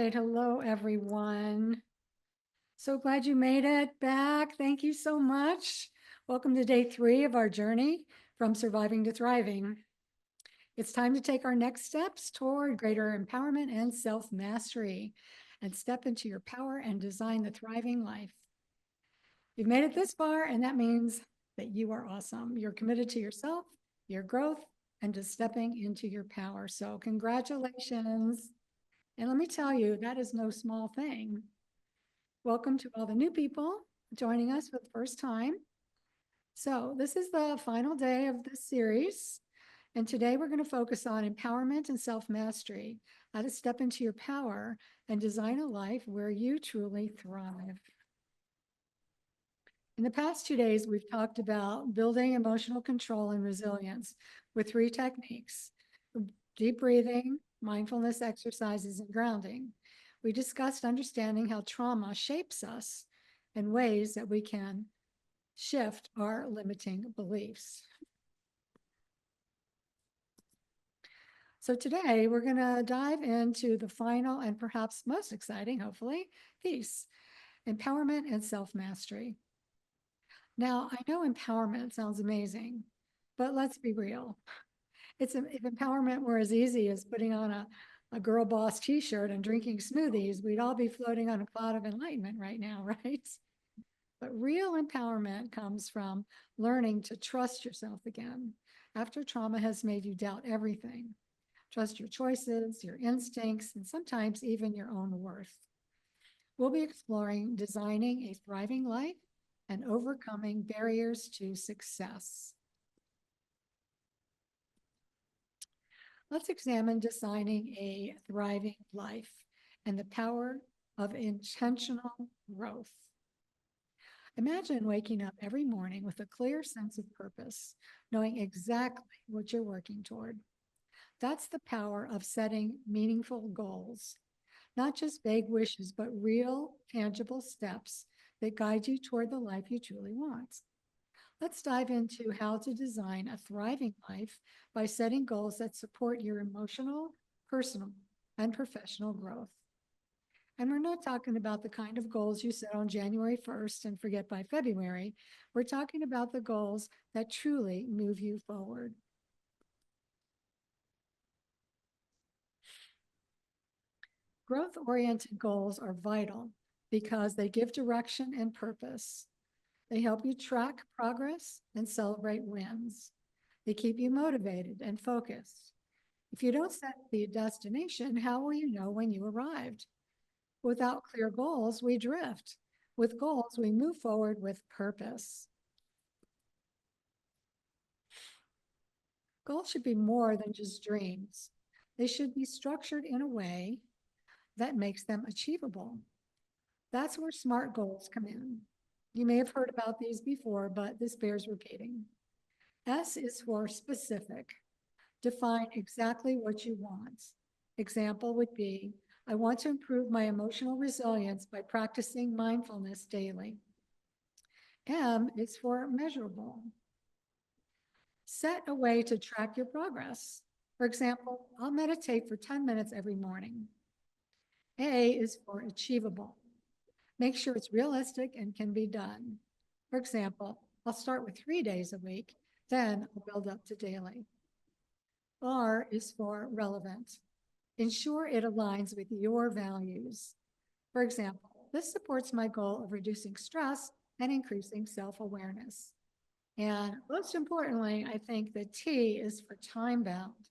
right. Hello, everyone. So glad you made it back. Thank you so much. Welcome to day 3 of our journey from surviving to thriving. It's time to take our next steps toward greater empowerment and self-mastery and step into your power and design the thriving life. You've made it this far, and that means that you are awesome. You're committed to yourself, your growth, and to stepping into your power. So congratulations. And let me tell you, that is no small thing. Welcome to all the new people joining us for the first time. So this is the final day of this series. And today we're going to focus on empowerment and self-mastery, how to step into your power and design a life where you truly thrive. In the past 2 days, we've talked about building emotional control and resilience with 3 techniques: deep breathing, mindfulness exercises, and grounding. We discussed understanding how trauma shapes us and ways that we can shift our limiting beliefs. So today we're going to dive into the final and perhaps most exciting, hopefully, piece: empowerment and self-mastery. Now, I know empowerment sounds amazing, but let's be real. If empowerment were as easy as putting on a girl boss t-shirt and drinking smoothies, we'd all be floating on a cloud of enlightenment right now, right? But real empowerment comes from learning to trust yourself again after trauma has made you doubt everything. Trust your choices, your instincts, and sometimes even your own worth. We'll be exploring designing a thriving life and overcoming barriers to success. Let's examine designing a thriving life and the power of intentional growth. Imagine waking up every morning with a clear sense of purpose, knowing exactly what you're working toward. That's the power of setting meaningful goals, not just vague wishes, but real, tangible steps that guide you toward the life you truly want. Let's dive into how to design a thriving life by setting goals that support your emotional, personal, and professional growth. And we're not talking about the kind of goals you set on January 1st and forget by February. We're talking about the goals that truly move you forward. Growth-oriented goals are vital because they give direction and purpose. They help you track progress and celebrate wins. They keep you motivated and focused. If you don't set the destination, how will you know when you arrived? Without clear goals, we drift. With goals, we move forward with purpose. Goals should be more than just dreams. They should be structured in a way that makes them achievable. That's where SMART goals come in. You may have heard about these before, but this bears repeating. S is for specific. Define exactly what you want. Example would be, I want to improve my emotional resilience by practicing mindfulness daily. M is for measurable. Set a way to track your progress. For example, I'll meditate for 10 minutes every morning. A is for achievable. Make sure it's realistic and can be done. For example, I'll start with 3 days a week, then I'll build up to daily. R is for relevant. Ensure it aligns with your values. For example, this supports my goal of reducing stress and increasing self-awareness. And most importantly, I think the T is for time bound.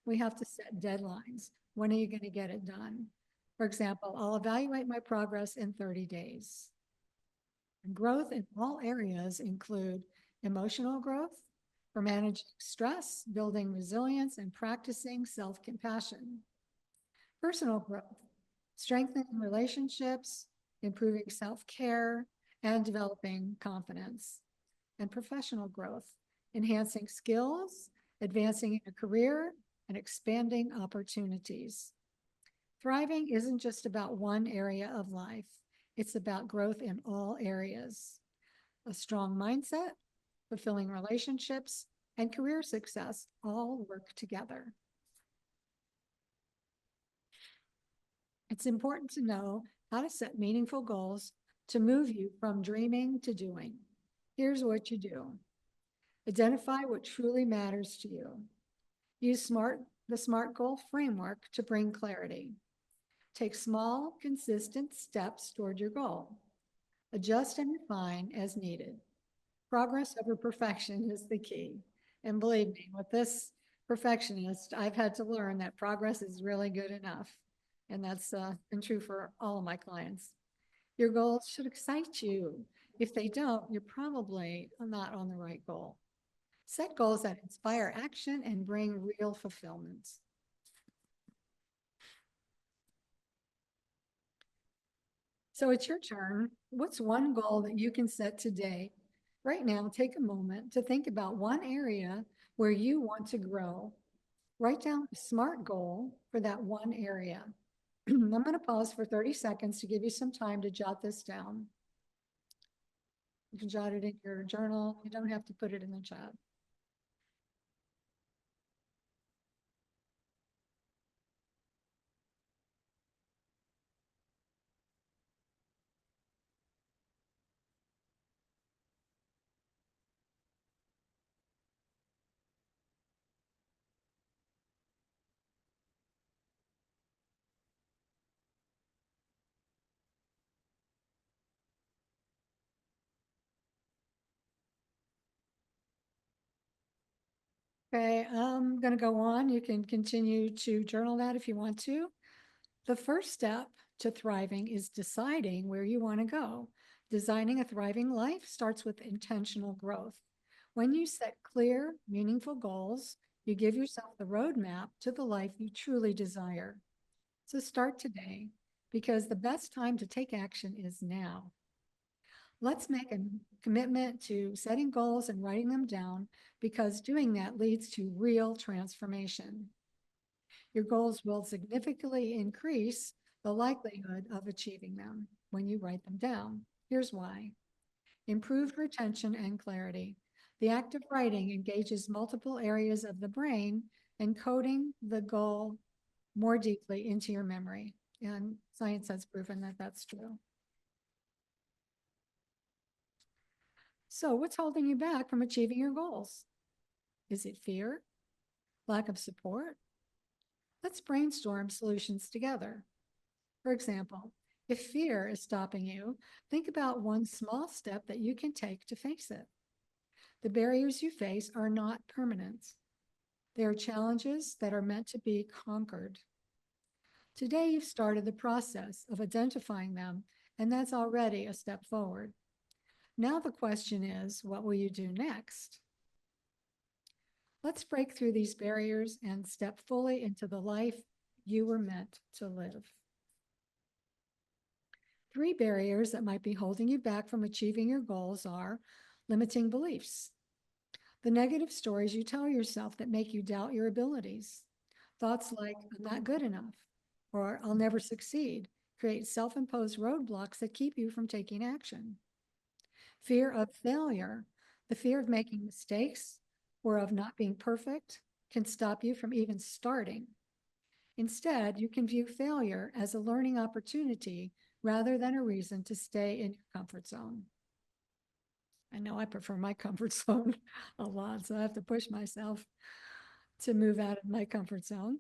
We have to set deadlines. When are you going to get it done? For example, I'll evaluate my progress in 30 days. Growth in all areas include emotional growth for managing stress, building resilience, and practicing self-compassion. Personal growth, strengthening relationships, improving self-care, and developing confidence. And professional growth, enhancing skills, advancing in a career, and expanding opportunities. Thriving isn't just about one area of life. It's about growth in all areas. A strong mindset, fulfilling relationships, and career success all work together. It's important to know how to set meaningful goals to move you from dreaming to doing. Here's what you do. Identify what truly matters to you. Use the SMART goal framework to bring clarity. Take small, consistent steps toward your goal. Adjust and refine as needed. Progress over perfection is the key. And believe me, with this perfectionist, I've had to learn that progress is really good enough. And that's been true for all of my clients. Your goals should excite you. If they don't, you're probably not on the right goal. Set goals that inspire action and bring real fulfillment. So it's your turn. What's one goal that you can set today? Right now, take a moment to think about one area where you want to grow. Write down a SMART goal for that one area. I'm going to pause for 30 seconds to give you some time to jot this down. You can jot it in your journal. You don't have to put it in the chat. Okay, I'm going to go on. You can continue to journal that if you want to. The first step to thriving is deciding where you want to go. Designing a thriving life starts with intentional growth. When you set clear, meaningful goals, you give yourself the roadmap to the life you truly desire. So start today, because the best time to take action is now. Let's make a commitment to setting goals and writing them down, because doing that leads to real transformation. Your goals will significantly increase the likelihood of achieving them when you write them down. Here's why. Improved retention and clarity. The act of writing engages multiple areas of the brain, encoding the goal more deeply into your memory. And science has proven that that's true. So what's holding you back from achieving your goals? Is it fear? Lack of support? Let's brainstorm solutions together. For example, if fear is stopping you, think about one small step that you can take to face it. The barriers you face are not permanent. They are challenges that are meant to be conquered. Today, you've started the process of identifying them, and that's already a step forward. Now the question is, what will you do next? Let's break through these barriers and step fully into the life you were meant to live. 3 barriers that might be holding you back from achieving your goals are limiting beliefs, the negative stories you tell yourself that make you doubt your abilities. Thoughts like, I'm not good enough, or I'll never succeed, create self-imposed roadblocks that keep you from taking action. Fear of failure, the fear of making mistakes or of not being perfect, can stop you from even starting. Instead, you can view failure as a learning opportunity rather than a reason to stay in your comfort zone. I know I prefer my comfort zone a lot, so I have to push myself to move out of my comfort zone.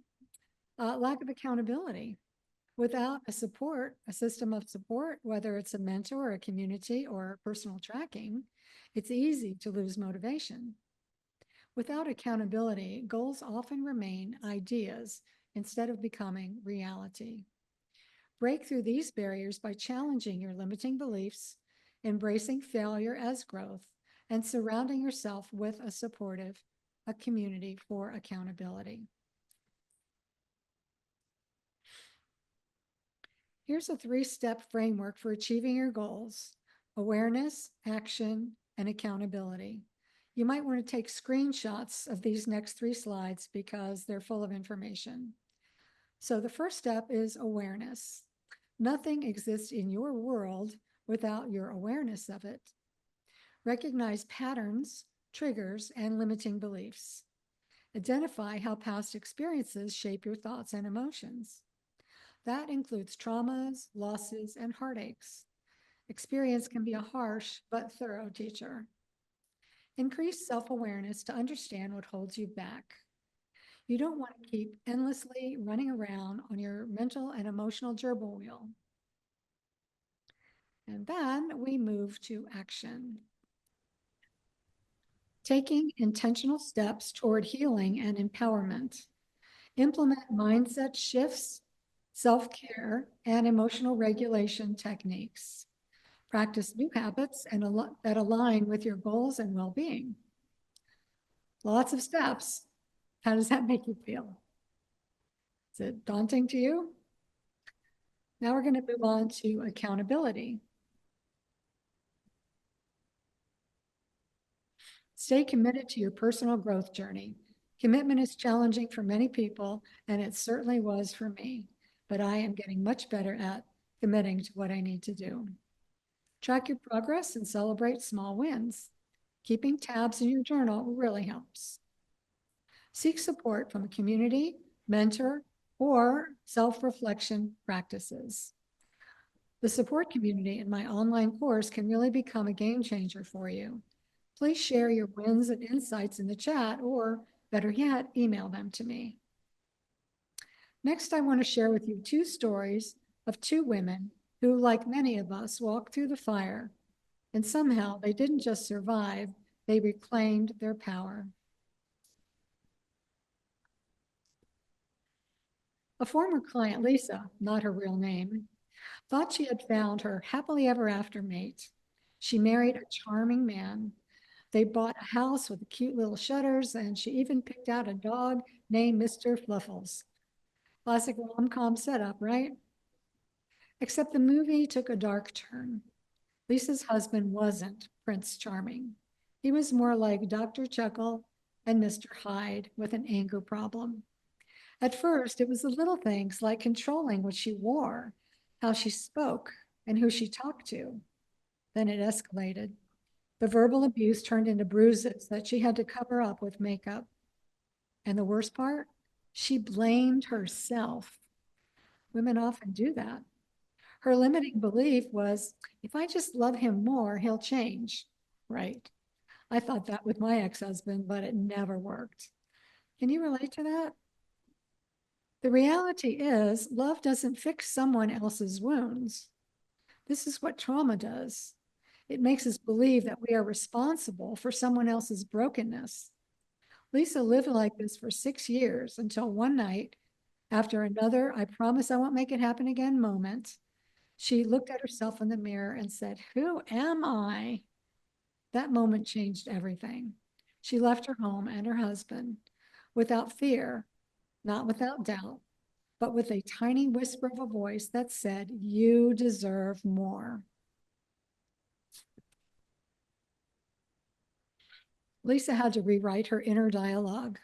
Lack of accountability. Without a system of support, whether it's a mentor, a community, or personal tracking, it's easy to lose motivation. Without accountability, goals often remain ideas instead of becoming reality. Break through these barriers by challenging your limiting beliefs, embracing failure as growth, and surrounding yourself with a community for accountability. Here's a 3-step framework for achieving your goals: awareness, action, and accountability. You might want to take screenshots of these next 3 slides because they're full of information. So the first step is awareness. Nothing exists in your world without your awareness of it. Recognize patterns, triggers, and limiting beliefs. Identify how past experiences shape your thoughts and emotions. That includes traumas, losses, and heartaches. Experience can be a harsh but thorough teacher. Increase self-awareness to understand what holds you back. You don't want to keep endlessly running around on your mental and emotional gerbil wheel. And then we move to action. Taking intentional steps toward healing and empowerment. Implement mindset shifts, self-care, and emotional regulation techniques. Practice new habits that align with your goals and well-being. Lots of steps. How does that make you feel? Is it daunting to you? Now we're going to move on to accountability. Stay committed to your personal growth journey. Commitment is challenging for many people, and it certainly was for me, but I am getting much better at committing to what I need to do. Track your progress and celebrate small wins. Keeping tabs in your journal really helps. Seek support from a community, mentor, or self-reflection practices. The support community in my online course can really become a game changer for you. Please share your wins and insights in the chat, or better yet, email them to me. Next, I want to share with you two stories of two women who, like many of us, walked through the fire, and somehow they didn't just survive, they reclaimed their power. A former client, Lisa, not her real name, thought she had found her happily ever after mate. She married a charming man. They bought a house with cute little shutters, and she even picked out a dog named Mr. Fluffles. Classic rom-com setup, right? Except the movie took a dark turn. Lisa's husband wasn't Prince Charming. He was more like Dr. Jekyll and Mr. Hyde with an anger problem. At first, it was the little things like controlling what she wore, how she spoke, and who she talked to. Then it escalated. The verbal abuse turned into bruises that she had to cover up with makeup. And the worst part, she blamed herself. Women often do that. Her limiting belief was, if I just love him more, he'll change. Right. I thought that with my ex-husband, but it never worked. Can you relate to that? The reality is, love doesn't fix someone else's wounds. This is what trauma does. It makes us believe that we are responsible for someone else's brokenness. Lisa lived like this for 6 years until one night, after another "I promise I won't make it happen again" moment, she looked at herself in the mirror and said, "Who am I?" That moment changed everything. She left her home and her husband without fear, not without doubt, but with a tiny whisper of a voice that said, "You deserve more." Lisa had to rewrite her inner dialogue,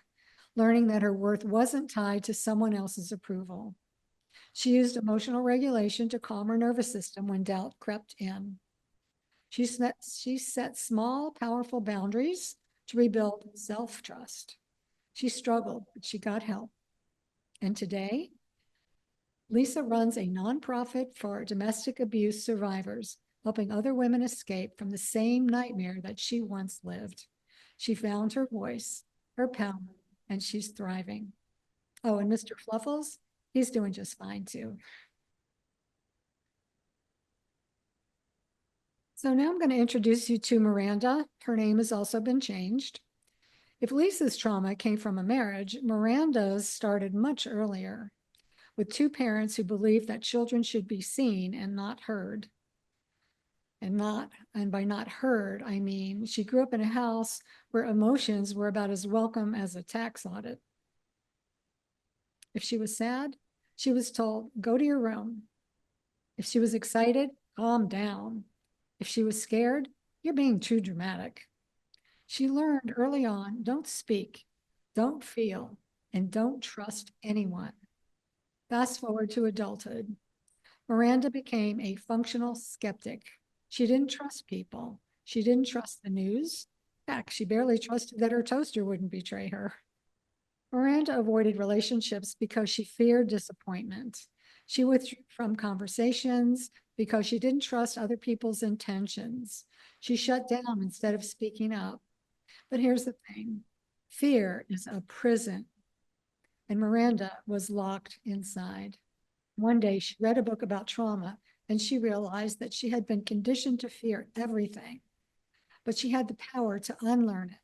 learning that her worth wasn't tied to someone else's approval. She used emotional regulation to calm her nervous system when doubt crept in. She set small, powerful boundaries to rebuild self-trust. She struggled, but she got help. And today, Lisa runs a nonprofit for domestic abuse survivors, helping other women escape from the same nightmare that she once lived. She found her voice, her power, and she's thriving. Oh, and Mr. Fluffles, he's doing just fine too. So now I'm going to introduce you to Miranda. Her name has also been changed. If Lisa's trauma came from a marriage, Miranda's started much earlier, with two parents who believed that children should be seen and not heard. And by not heard, I mean she grew up in a house where emotions were about as welcome as a tax audit. If she was sad, she was told, "Go to your room." If she was excited, "Calm down." If she was scared, "You're being too dramatic." She learned early on, don't speak, don't feel, and don't trust anyone. Fast forward to adulthood. Miranda became a functional skeptic. She didn't trust people. She didn't trust the news. Heck, she barely trusted that her toaster wouldn't betray her. Miranda avoided relationships because she feared disappointment. She withdrew from conversations because she didn't trust other people's intentions. She shut down instead of speaking up. But here's the thing, fear is a prison, and Miranda was locked inside. One day she read a book about trauma and she realized that she had been conditioned to fear everything, but she had the power to unlearn it.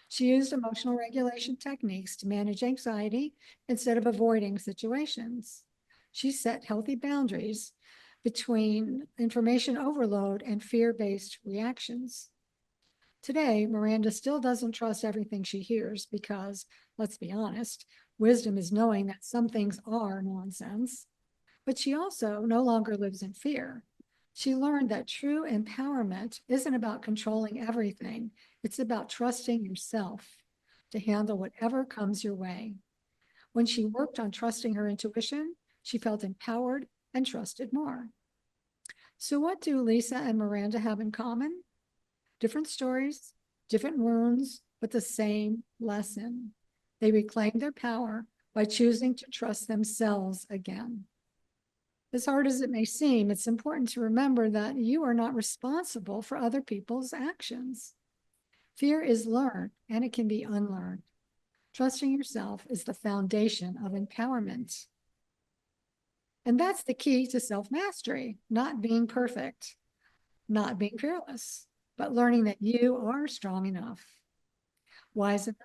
She used emotional regulation techniques to manage anxiety instead of avoiding situations. She set healthy boundaries between information overload and fear-based reactions. Today, Miranda still doesn't trust everything she hears because, let's be honest, wisdom is knowing that some things are nonsense. But she also no longer lives in fear. She learned that true empowerment isn't about controlling everything. It's about trusting yourself to handle whatever comes your way. When she worked on trusting her intuition, she felt empowered and trusted more. So what do Lisa and Miranda have in common? Different stories, different wounds, but the same lesson. They reclaimed their power by choosing to trust themselves again. As hard as it may seem, it's important to remember that you are not responsible for other people's actions. Fear is learned and it can be unlearned. Trusting yourself is the foundation of empowerment. And that's the key to self-mastery, not being perfect, not being fearless, but learning that you are strong enough, wise enough,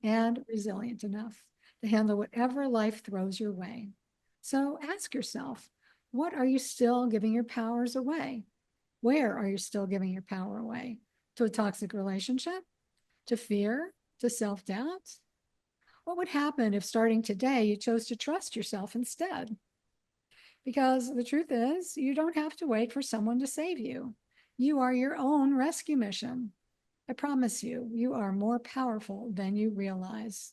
and resilient enough to handle whatever life throws your way. So ask yourself, what are you still giving your powers away? Where are you still giving your power away? To a toxic relationship? To fear? To self-doubt? What would happen if starting today you chose to trust yourself instead? Because the truth is, you don't have to wait for someone to save you. You are your own rescue mission. I promise you, you are more powerful than you realize.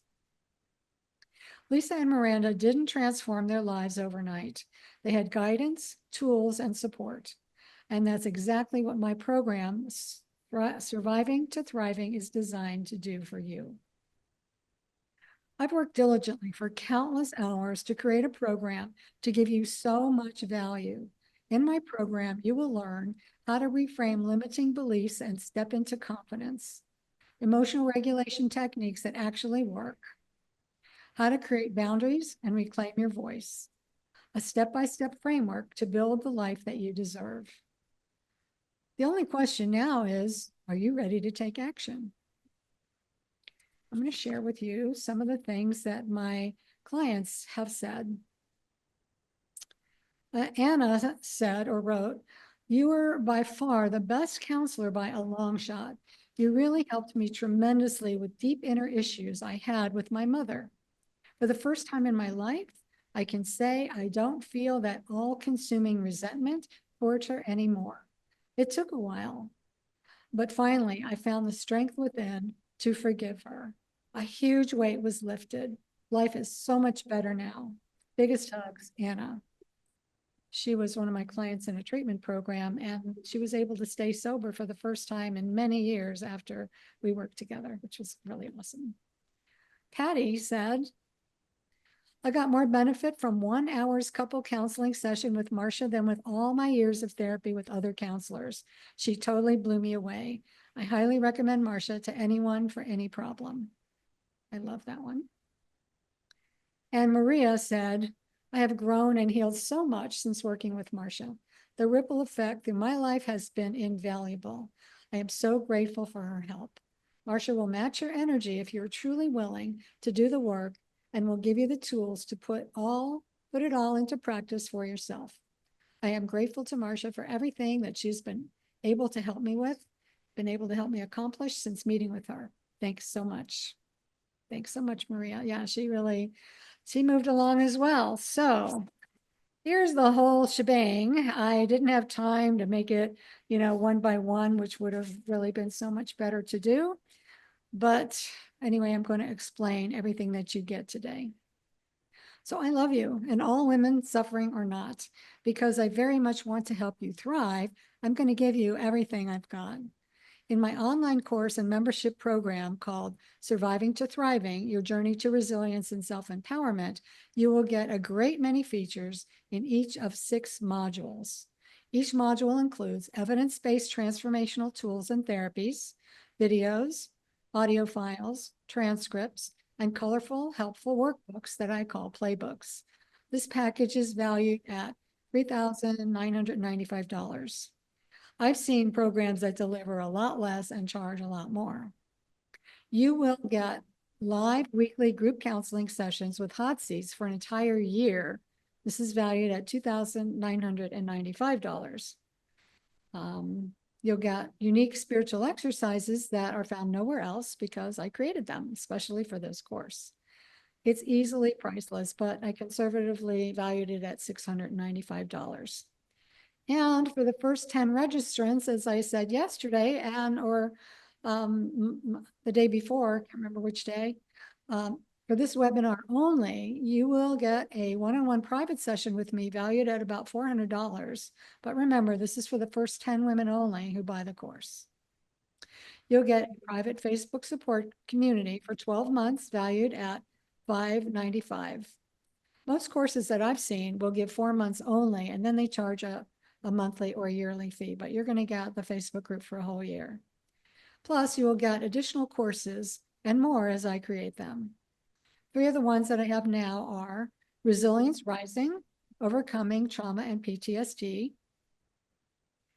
Lisa and Miranda didn't transform their lives overnight. They had guidance, tools, and support. And that's exactly what my program, Surviving to Thriving, is designed to do for you. I've worked diligently for countless hours to create a program to give you so much value. In my program, you will learn how to reframe limiting beliefs and step into confidence, emotional regulation techniques that actually work, how to create boundaries and reclaim your voice, a step-by-step framework to build the life that you deserve. The only question now is, are you ready to take action? I'm going to share with you some of the things that my clients have said. Anna said or wrote, "You were by far the best counselor by a long shot. You really helped me tremendously with deep inner issues I had with my mother. For the first time in my life, I can say I don't feel that all-consuming resentment towards her anymore. It took a while, but finally I found the strength within to forgive her. A huge weight was lifted. Life is so much better now. Biggest hugs, Anna." She was one of my clients in a treatment program, and she was able to stay sober for the first time in many years after we worked together, which was really awesome. Patty said, "I got more benefit from 1 hour's couple counseling session with Marcia than with all my years of therapy with other counselors. She totally blew me away. I highly recommend Marcia to anyone for any problem." I love that one. And Maria said, "I have grown and healed so much since working with Marcia. The ripple effect through my life has been invaluable. I am so grateful for her help. Marcia will match your energy if you're truly willing to do the work and will give you the tools to put it all into practice for yourself. I am grateful to Marcia for everything that she's been able to help me with, been able to help me accomplish since meeting with her. Thanks so much." Thanks so much, Maria. Yeah, she moved along as well. So here's the whole shebang. I didn't have time to make it, one by one, which would have really been so much better to do. But anyway, I'm going to explain everything that you get today. So I love you, and all women, suffering or not, because I very much want to help you thrive. I'm going to give you everything I've got. In my online course and membership program called Surviving to Thriving, Your Journey to Resilience and Self-Empowerment, you will get a great many features in each of 6 modules. Each module includes evidence-based transformational tools and therapies, videos, audio files, transcripts, and colorful, helpful workbooks that I call playbooks. This package is valued at $3,995. I've seen programs that deliver a lot less and charge a lot more. You will get live weekly group counseling sessions with hot seats for an entire year. This is valued at $2,995. You'll get unique spiritual exercises that are found nowhere else because I created them, especially for this course. It's easily priceless, but I conservatively valued it at $695. And for the first 10 registrants, as I said yesterday, or the day before, I can't remember which day, for this webinar only, you will get a one-on-one private session with me valued at about $400. But remember, this is for the first 10 women only who buy the course. You'll get a private Facebook support community for 12 months valued at $595. Most courses that I've seen will give 4 months only, and then they charge a monthly or yearly fee, but you're going to get the Facebook group for a whole year. Plus, you will get additional courses and more as I create them. 3 of the ones that I have now are Resilience Rising, Overcoming Trauma and PTSD,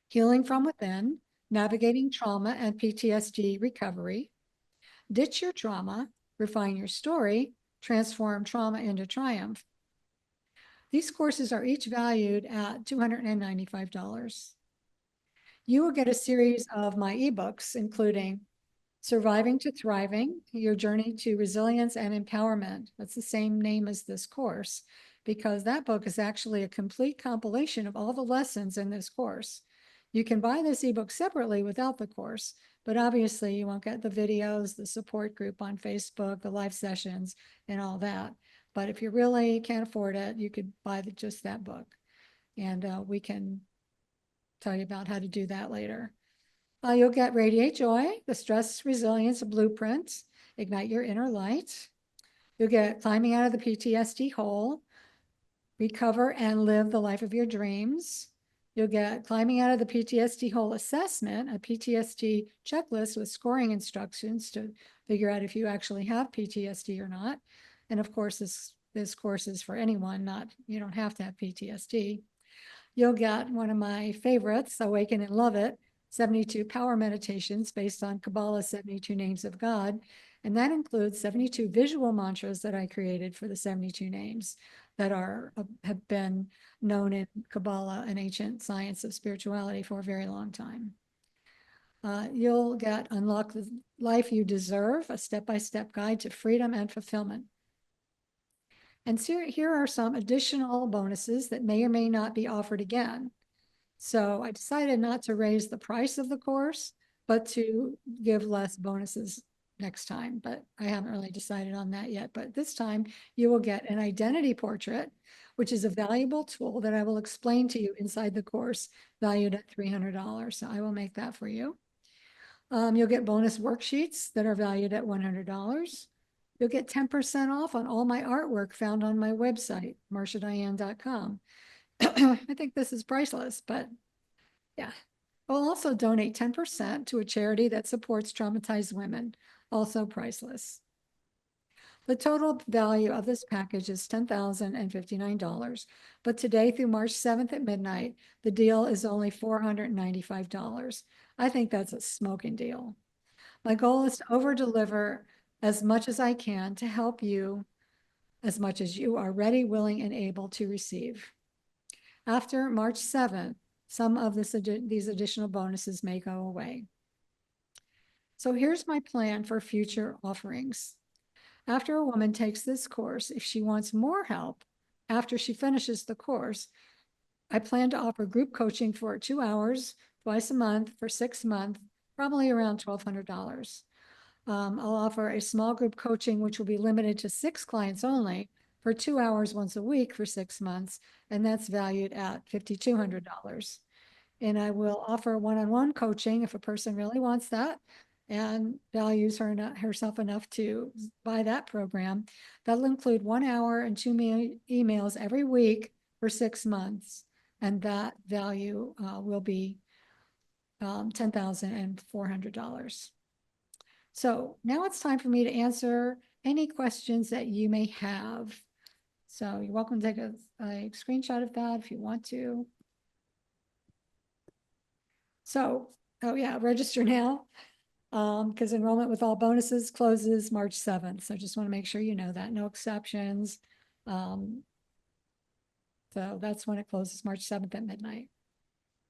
Healing from Within, Navigating Trauma and PTSD Recovery, Ditch Your Trauma, Refine Your Story, Transform Trauma into Triumph. These courses are each valued at $295. You will get a series of my ebooks, including Surviving to Thriving, Your Journey to Resilience and Empowerment. That's the same name as this course, because that book is actually a complete compilation of all the lessons in this course. You can buy this ebook separately without the course, but obviously you won't get the videos, the support group on Facebook, the live sessions, and all that. But if you really can't afford it, you could buy just that book. And we can tell you about how to do that later. You'll get Radiate Joy, the Stress Resilience Blueprint, Ignite Your Inner Light. You'll get Climbing Out of the PTSD Hole, Recover and Live the Life of Your Dreams. You'll get Climbing Out of the PTSD Hole Assessment, a PTSD checklist with scoring instructions to figure out if you actually have PTSD or not. And of course, this course is for anyone, you don't have to have PTSD. You'll get one of my favorites, Awaken and Love It, 72 power meditations based on Kabbalah's 72 names of God. And that includes 72 visual mantras that I created for the 72 names that have been known in Kabbalah and ancient science of spirituality for a very long time. You'll get Unlock the Life You Deserve, a step-by-step guide to freedom and fulfillment. And here are some additional bonuses that may or may not be offered again. So I decided not to raise the price of the course, but to give less bonuses next time. But I haven't really decided on that yet. But this time you will get an identity portrait, which is a valuable tool that I will explain to you inside the course, valued at $300. So I will make that for you. You'll get bonus worksheets that are valued at $100. You'll get 10% off on all my artwork found on my website, marciadiane.com. I think this is priceless, but yeah. I'll also donate 10% to a charity that supports traumatized women, also priceless. The total value of this package is $10,059, but today through March 7th at midnight, the deal is only $495. I think that's a smoking deal. My goal is to over-deliver as much as I can to help you as much as you are ready, willing, and able to receive. After March 7th, some of these additional bonuses may go away. So here's my plan for future offerings. After a woman takes this course, if she wants more help after she finishes the course, I plan to offer group coaching for 2 hours twice a month for 6 months, probably around $1,200. I'll offer a small group coaching, which will be limited to 6 clients only, for 2 hours once a week for 6 months, and that's valued at $5,200. And I will offer one-on-one coaching if a person really wants that and values herself enough to buy that program. That'll include 1 hour and 2 emails every week for 6 months. And that value will be $10,400. So now it's time for me to answer any questions that you may have. So you're welcome to take a screenshot of that if you want to. So, oh yeah, register now. Because enrollment with all bonuses closes March 7th. So just want to make sure you know that, no exceptions. So that's when it closes, March 7th at midnight.